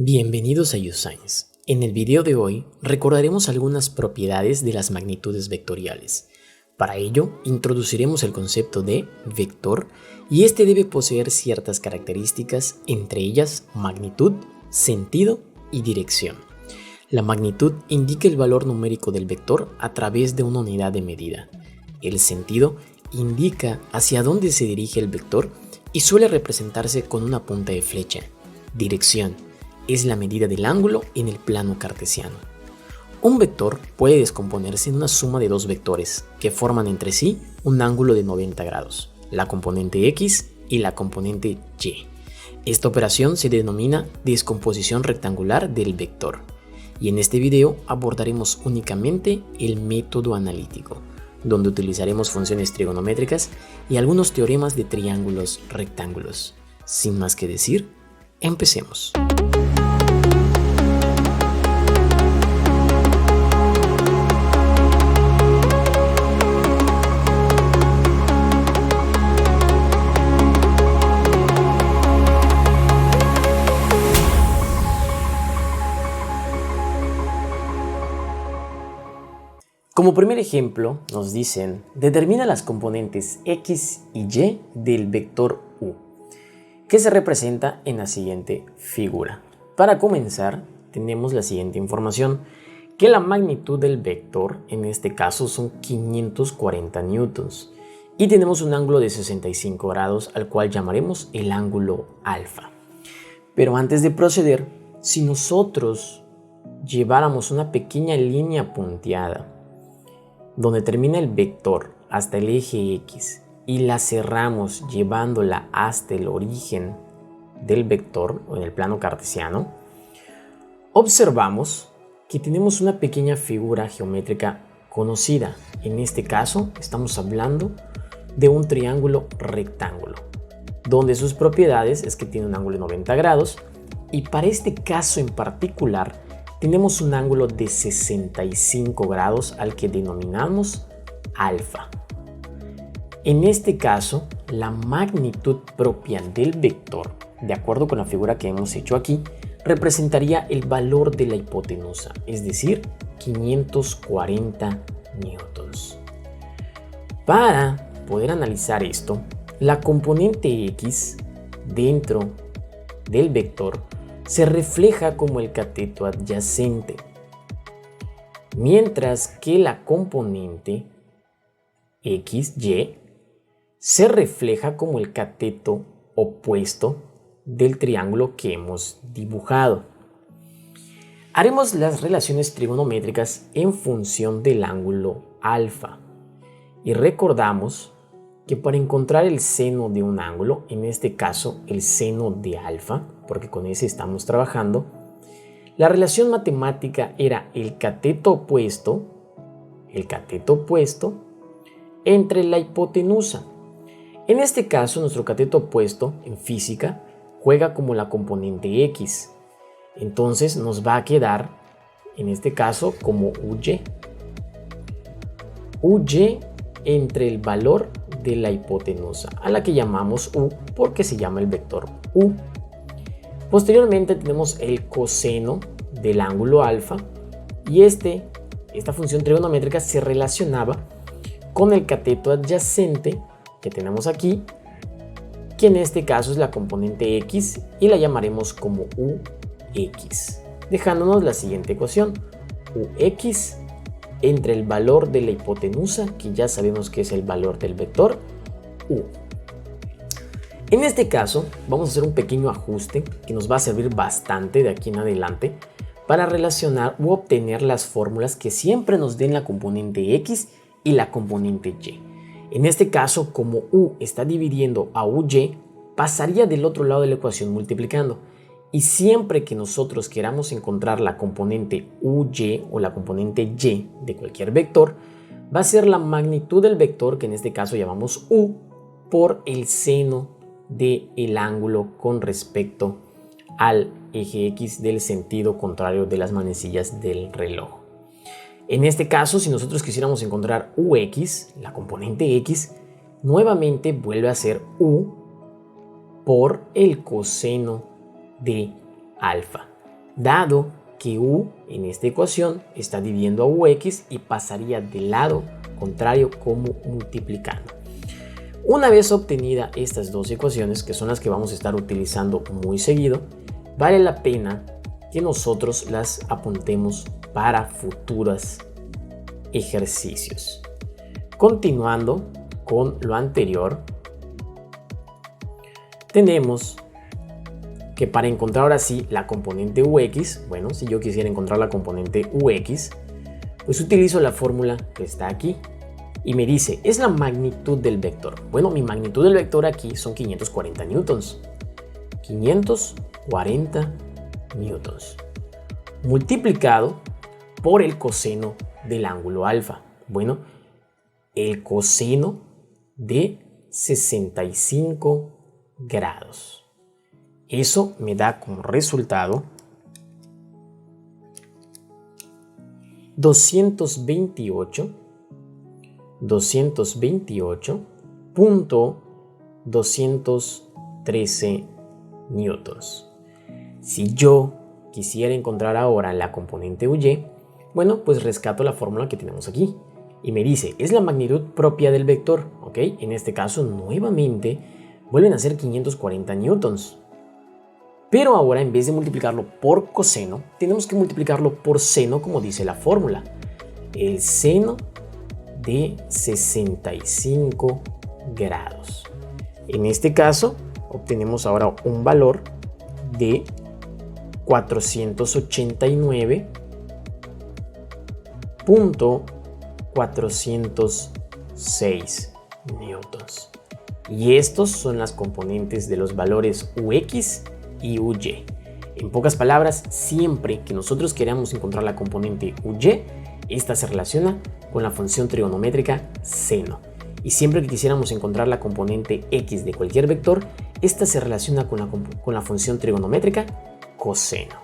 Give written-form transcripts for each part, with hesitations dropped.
Bienvenidos a YouScience. En el video de hoy recordaremos algunas propiedades de las magnitudes vectoriales. Para ello, introduciremos el concepto de vector y este debe poseer ciertas características, entre ellas magnitud, sentido y dirección. La magnitud indica el valor numérico del vector a través de una unidad de medida. El sentido indica hacia dónde se dirige el vector y suele representarse con una punta de flecha. Dirección es la medida del ángulo en el plano cartesiano. Un vector puede descomponerse en una suma de dos vectores que forman entre sí un ángulo de 90 grados, la componente X y la componente Y. Esta operación se denomina descomposición rectangular del vector, y en este video abordaremos únicamente el método analítico, donde utilizaremos funciones trigonométricas y algunos teoremas de triángulos rectángulos. Sin más que decir, empecemos. Como primer ejemplo, nos dicen, determina las componentes X y Y del vector U, que se representa en la siguiente figura. Para comenzar, tenemos la siguiente información, que la magnitud del vector, en este caso, son 540 newtons, y tenemos un ángulo de 65 grados, al cual llamaremos el ángulo alfa. Pero antes de proceder, si nosotros lleváramos una pequeña línea punteada, donde termina el vector hasta el eje X y la cerramos llevándola hasta el origen del vector o en el plano cartesiano, observamos que tenemos una pequeña figura geométrica conocida. En este caso estamos hablando de un triángulo rectángulo, donde sus propiedades es que tiene un ángulo de 90 grados y para este caso en particular tenemos un ángulo de 65 grados al que denominamos alfa. En este caso, la magnitud propia del vector, de acuerdo con la figura que hemos hecho aquí, representaría el valor de la hipotenusa, es decir, 540 newtons. Para poder analizar esto, la componente X dentro del vector se refleja como el cateto adyacente, mientras que la componente XY se refleja como el cateto opuesto del triángulo que hemos dibujado. Haremos las relaciones trigonométricas en función del ángulo alfa y recordamos que para encontrar el seno de un ángulo, en este caso el seno de alfa, porque con ese estamos trabajando, la relación matemática era el cateto opuesto entre la hipotenusa. En este caso, nuestro cateto opuesto en física juega como la componente X. Entonces nos va a quedar, en este caso, como UY. UY entre el valor de la hipotenusa, a la que llamamos U porque se llama el vector U. Posteriormente tenemos el coseno del ángulo alfa y esta función trigonométrica se relacionaba con el cateto adyacente que tenemos aquí, que en este caso es la componente X y la llamaremos como UX, dejándonos la siguiente ecuación, UX entre el valor de la hipotenusa, que ya sabemos que es el valor del vector U. En este caso vamos a hacer un pequeño ajuste que nos va a servir bastante de aquí en adelante para relacionar u obtener las fórmulas que siempre nos den la componente X y la componente Y. En este caso, como U está dividiendo a UY, pasaría del otro lado de la ecuación multiplicando. Y siempre que nosotros queramos encontrar la componente UY o la componente Y de cualquier vector, va a ser la magnitud del vector, que en este caso llamamos U, por el seno del ángulo con respecto al eje X del sentido contrario de las manecillas del reloj. En este caso, si nosotros quisiéramos encontrar UX, la componente X, nuevamente vuelve a ser U por el coseno de alfa. dado que u en esta ecuación está dividiendo a ux y pasaría del lado contrario como multiplicando. Una vez obtenida estas dos ecuaciones, que son las que vamos a estar utilizando muy seguido, vale la pena que nosotros las apuntemos para futuros ejercicios. Continuando con lo anterior, tenemos que para encontrar ahora sí la componente ux, bueno, si yo quisiera encontrar la componente ux, pues utilizo la fórmula que está aquí y me dice, es la magnitud del vector. Bueno, mi magnitud del vector aquí son 540 newtons. 540 newtons. Multiplicado por el coseno del ángulo alfa. Bueno, el coseno de 65 grados. Eso me da como resultado 228.213 newtons. Si yo quisiera encontrar ahora la componente uy, bueno, pues rescato la fórmula que tenemos aquí y me dice, es la magnitud propia del vector, ¿ok? En este caso, nuevamente, vuelven a ser 540 newtons. Pero ahora, en vez de multiplicarlo por coseno, tenemos que multiplicarlo por seno, como dice la fórmula. El seno de 65 grados. En este caso, obtenemos ahora un valor de 489.406 newtons. Y estos son las componentes de los valores ux y uy. En pocas palabras, siempre que nosotros queramos encontrar la componente uy, esta se relaciona con la función trigonométrica seno. Y siempre que quisiéramos encontrar la componente x de cualquier vector, esta se relaciona con la función trigonométrica coseno.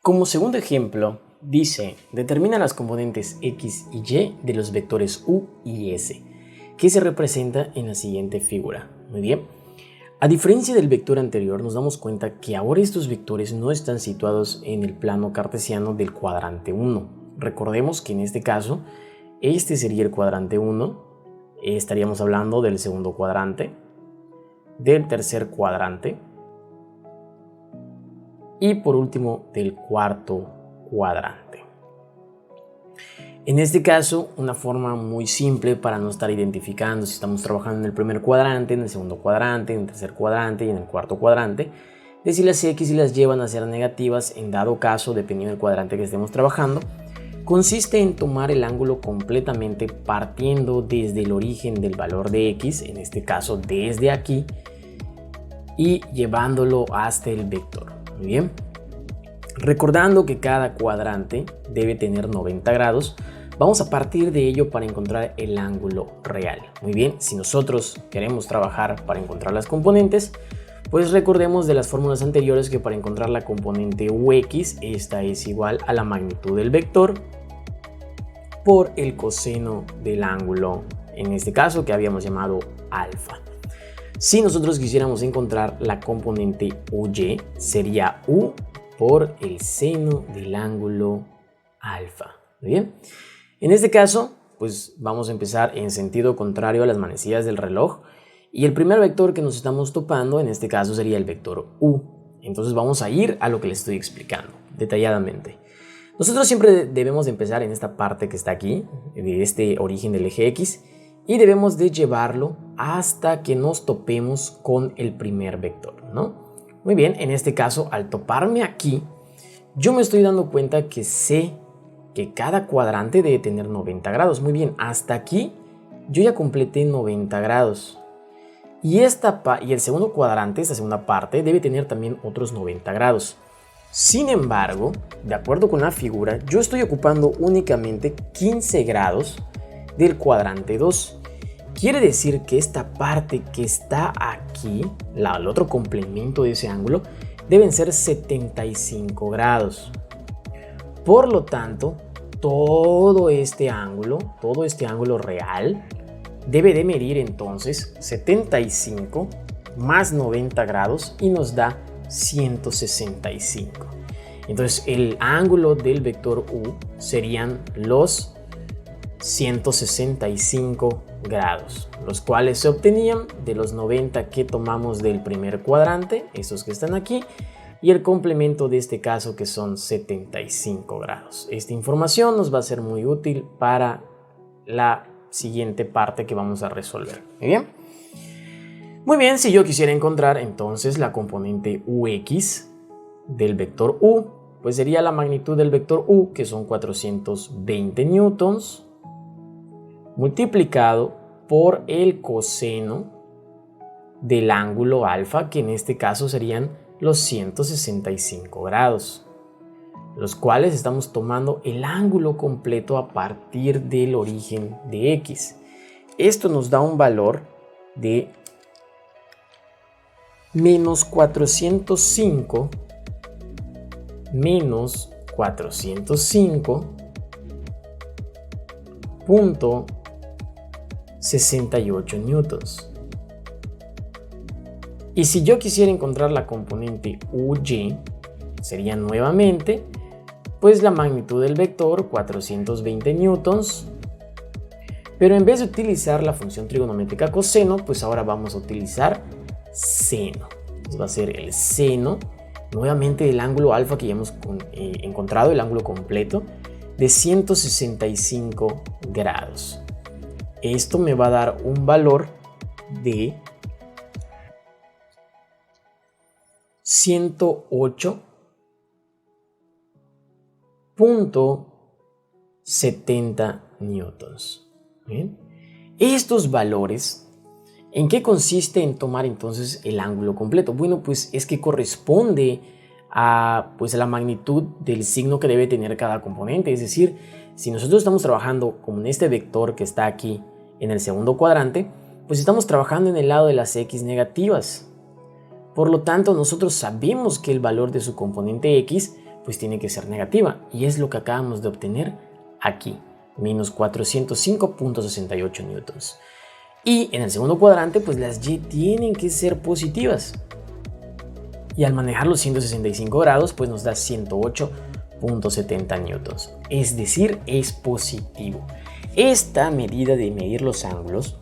Como segundo ejemplo, dice, determina las componentes x y y de los vectores u y s, que se representa en la siguiente figura. Muy bien. A diferencia del vector anterior, nos damos cuenta que ahora estos vectores no están situados en el plano cartesiano del cuadrante 1. Recordemos que en este caso, este sería el cuadrante 1, estaríamos hablando del segundo cuadrante, del tercer cuadrante y por último del cuarto cuadrante. En este caso, una forma muy simple para no estar identificando si estamos trabajando en el primer cuadrante, en el segundo cuadrante, en el tercer cuadrante y en el cuarto cuadrante, de si las x y las y van a ser negativas en dado caso, dependiendo del cuadrante que estemos trabajando, consiste en tomar el ángulo completamente partiendo desde el origen del valor de x, en este caso desde aquí, y llevándolo hasta el vector. Muy bien. Recordando que cada cuadrante debe tener 90 grados, vamos a partir de ello para encontrar el ángulo real. Muy bien, si nosotros queremos trabajar para encontrar las componentes, pues recordemos de las fórmulas anteriores que para encontrar la componente ux, esta es igual a la magnitud del vector por el coseno del ángulo, en este caso que habíamos llamado alfa. Si nosotros quisiéramos encontrar la componente uy, sería u por el seno del ángulo alfa. ¿Muy bien? En este caso, pues vamos a empezar en sentido contrario a las manecillas del reloj. Y el primer vector que nos estamos topando, en este caso, sería el vector u. Entonces vamos a ir a lo que les estoy explicando detalladamente. Nosotros siempre debemos de empezar en esta parte que está aquí, de este origen del eje X, y debemos de llevarlo hasta que nos topemos con el primer vector, ¿no? Muy bien, en este caso, al toparme aquí, yo me estoy dando cuenta que sé que cada cuadrante debe tener 90 grados. Muy bien, hasta aquí yo ya completé 90 grados. Y el segundo cuadrante, esta segunda parte, debe tener también otros 90 grados. Sin embargo, de acuerdo con la figura, yo estoy ocupando únicamente 15 grados del cuadrante 2. Quiere decir que esta parte que está aquí, el otro complemento de ese ángulo, deben ser 75 grados. Por lo tanto, todo este ángulo real, debe de medir entonces 75 más 90 grados y nos da 165. Entonces el ángulo del vector U serían los 165 grados, los cuales se obtenían de los 90 que tomamos del primer cuadrante, esos que están aquí, y el complemento de este caso que son 75 grados. Esta información nos va a ser muy útil para la siguiente parte que vamos a resolver. ¿Muy bien? Muy bien, si yo quisiera encontrar entonces la componente UX del vector U, pues sería la magnitud del vector U, que son 420 newtons, multiplicado por el coseno del ángulo alfa, que en este caso serían los 165 grados, los cuales estamos tomando el ángulo completo a partir del origen de X. Esto nos da un valor de menos 405,68 newtons. Y si yo quisiera encontrar la componente UY, sería nuevamente pues la magnitud del vector 420 newtons, pero en vez de utilizar la función trigonométrica coseno, pues ahora vamos a utilizar seno. Entonces va a ser el seno nuevamente del ángulo alfa que ya hemos encontrado, el ángulo completo de 165 grados. Esto me va a dar un valor de 108.70 newtons. ¿Bien? Estos valores, ¿en qué consiste en tomar entonces el ángulo completo? Bueno, pues es que corresponde a la magnitud del signo que debe tener cada componente. Es decir, si nosotros estamos trabajando con este vector que está aquí en el segundo cuadrante, pues estamos trabajando en el lado de las X negativas. Por lo tanto, nosotros sabemos que el valor de su componente X pues tiene que ser negativa, y es lo que acabamos de obtener aquí, menos 405.68 newtons. Y en el segundo cuadrante pues las Y tienen que ser positivas, y al manejar los 165 grados pues nos da 108.70 newtons, es decir, es positivo. Esta medida de medir los ángulos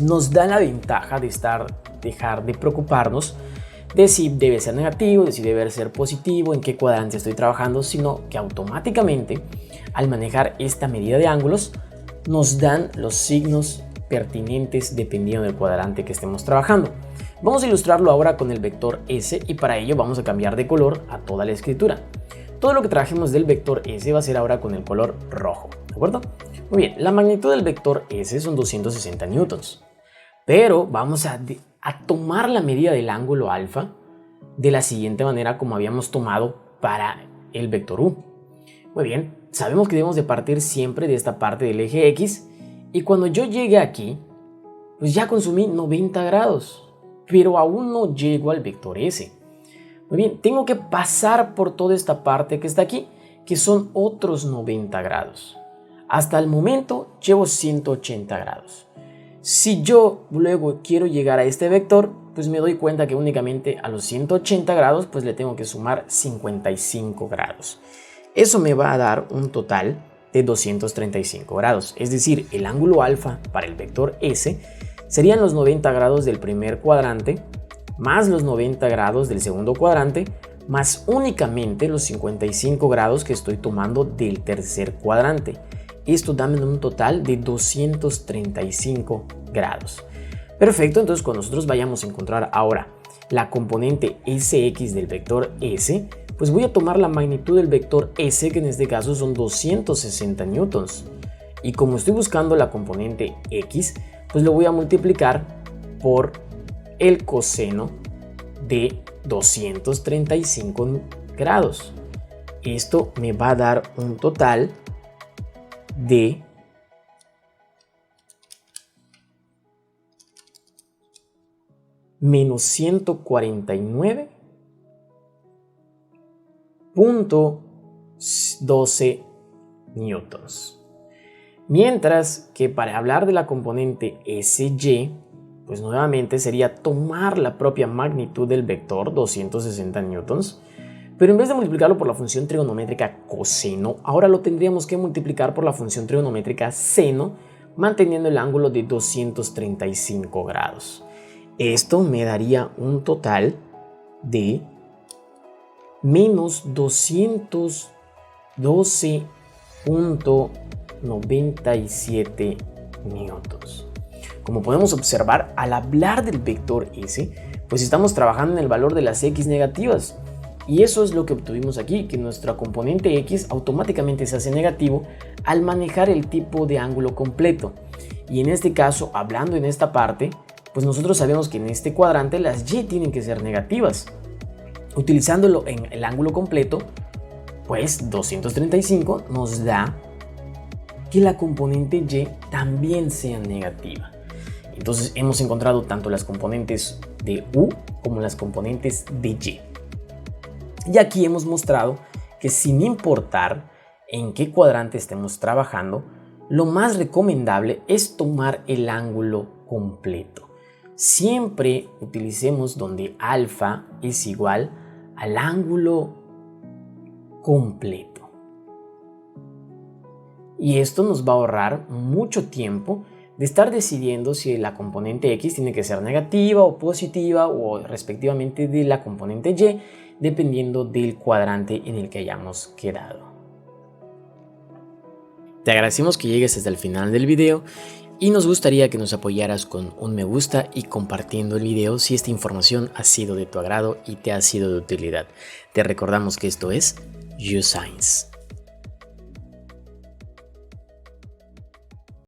nos da la ventaja de dejar de preocuparnos de si debe ser negativo, de si debe ser positivo, en qué cuadrante estoy trabajando, sino que automáticamente al manejar esta medida de ángulos nos dan los signos pertinentes dependiendo del cuadrante que estemos trabajando. Vamos a ilustrarlo ahora con el vector S, y para ello vamos a cambiar de color a toda la escritura. Todo lo que trabajemos del vector S va a ser ahora con el color rojo, ¿de acuerdo? Muy bien, la magnitud del vector S son 260 newtons, pero vamos a tomar la medida del ángulo alfa de la siguiente manera como habíamos tomado para el vector U. Muy bien, sabemos que debemos de partir siempre de esta parte del eje X, y cuando yo llegue aquí, pues ya consumí 90 grados, pero aún no llego al vector S. Muy bien, tengo que pasar por toda esta parte que está aquí, que son otros 90 grados. Hasta el momento llevo 180 grados. Si yo luego quiero llegar a este vector, pues me doy cuenta que únicamente a los 180 grados pues le tengo que sumar 55 grados. Eso me va a dar un total de 235 grados. Es decir, el ángulo alfa para el vector S serían los 90 grados del primer cuadrante, más los 90 grados del segundo cuadrante, más únicamente los 55 grados que estoy tomando del tercer cuadrante. Esto da un total de 235 grados. Perfecto, entonces cuando nosotros vayamos a encontrar ahora la componente SX del vector S, pues voy a tomar la magnitud del vector S, que en este caso son 260 newtons. Y como estoy buscando la componente X, pues lo voy a multiplicar por el coseno de 235 grados. Esto me va a dar un total de menos 149.12 newtons. Mientras que para hablar de la componente SY, Pues nuevamente sería tomar la propia magnitud del vector, 260 newtons, pero en vez de multiplicarlo por la función trigonométrica coseno, ahora lo tendríamos que multiplicar por la función trigonométrica seno, manteniendo el ángulo de 235 grados. Esto me daría un total de menos 212.97 newtons. Como podemos observar, al hablar del vector S, pues estamos trabajando en el valor de las x negativas. Y eso es lo que obtuvimos aquí, que nuestra componente x automáticamente se hace negativo al manejar el tipo de ángulo completo. Y en este caso, hablando en esta parte, pues nosotros sabemos que en este cuadrante las y tienen que ser negativas. Utilizándolo en el ángulo completo, pues 235 nos da que la componente y también sea negativa. Entonces hemos encontrado tanto las componentes de u como las componentes de y. Y aquí hemos mostrado que sin importar en qué cuadrante estemos trabajando, lo más recomendable es tomar el ángulo completo. Siempre utilicemos donde alfa es igual al ángulo completo. Y esto nos va a ahorrar mucho tiempo de estar decidiendo si la componente x tiene que ser negativa o positiva o respectivamente de la componente y, dependiendo del cuadrante en el que hayamos quedado. Te agradecemos que llegues hasta el final del video y nos gustaría que nos apoyaras con un me gusta y compartiendo el video si esta información ha sido de tu agrado y te ha sido de utilidad. Te recordamos que esto es YouScience.